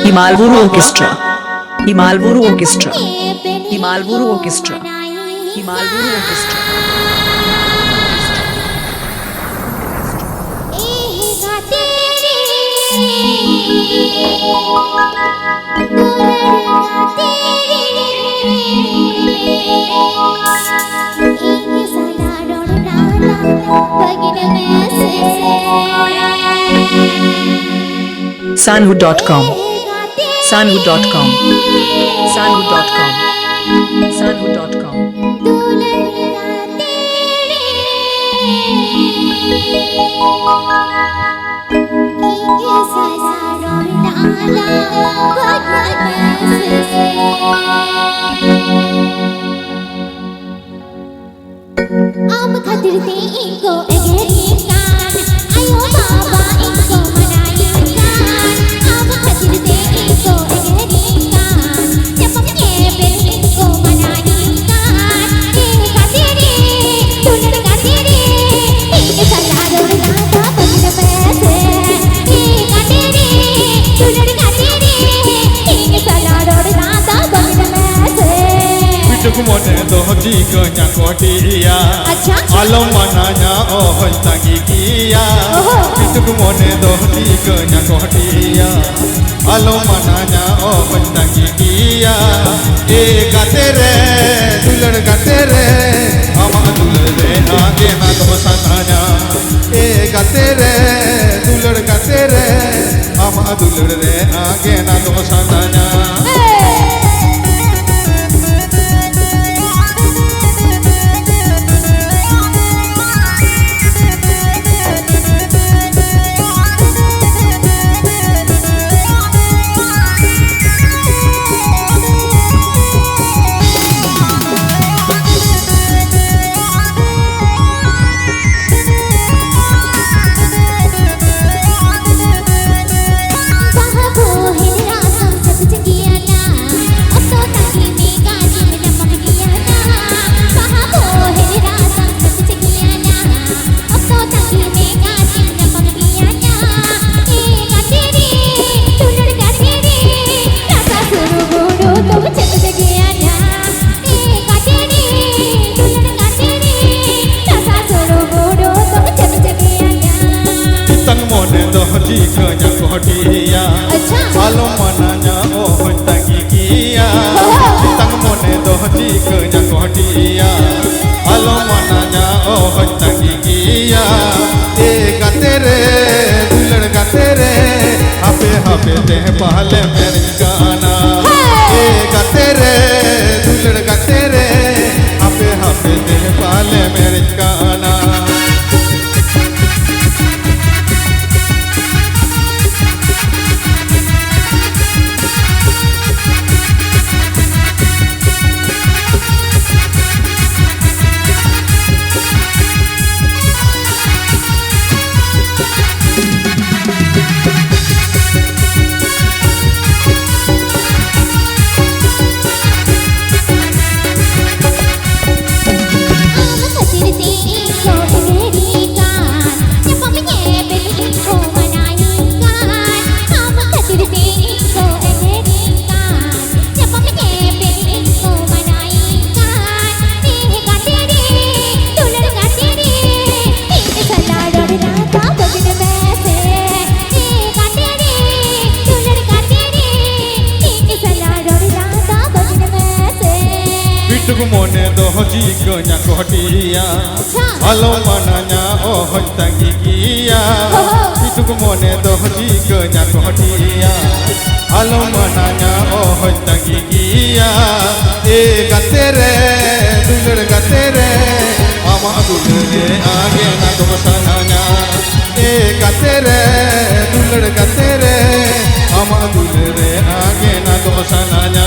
Himalburu Orchestra. Himalburu Orchestra. Himalburu Orchestra. Himalburu Orchestra. Sanhu.com. Sanhu.com. Sanhu.com. Sanhu.com. Am khatir te inko egerikan, ayo baba inko manayikan. Am khatir te inko egerikan, yapamye ben inko manayikan. Katiri, dunar katiri, inke salaro nada bagna paise. Katiri, dunar katiri, inke salaro nada bagna paise. Kumone dohji kanya kotiya alam mananya oh tangi kiya kumone dohji kanya kotiya alam mananya oh tangi kiya e gatere dulad gatere ama dulre aage na to sananya e gatere dulad gatere ama dulre aage na to sananya dohji kanya kotiya alam mananya oh tangi kiya tang mone dohji kanya kotiya alam mananya oh tangi kiya e gatere dulad gatere ape ape te pale mer gana e gatere dulad gatere ape ape te pale mer gana kumone dohji kanya kotiya alam mananya oh tangi kiya kumone dohji kanya kotiya alam mananya oh tangi kiya e gatere dulad gatere ama dulre aage na to sananya e gatere dulad gatere ama dulre aage na to sananya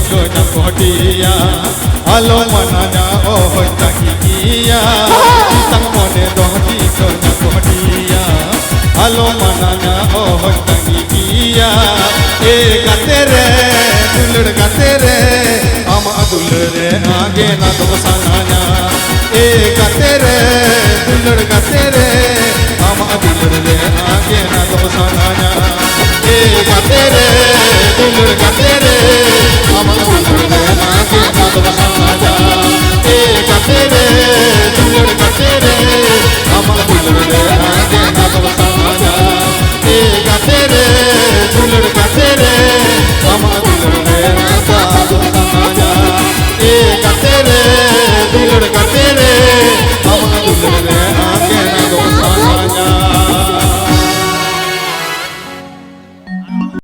ke nyakodia alo mananya oh tangi kia Isang mone dohji ke nyakodia alo mananya oh tangi kia gatere dulur gatere ama dulure age na dosananya gatere dulur gatere ama dulure age na dosananya gatere dulur gatere ama dulure age na dosananya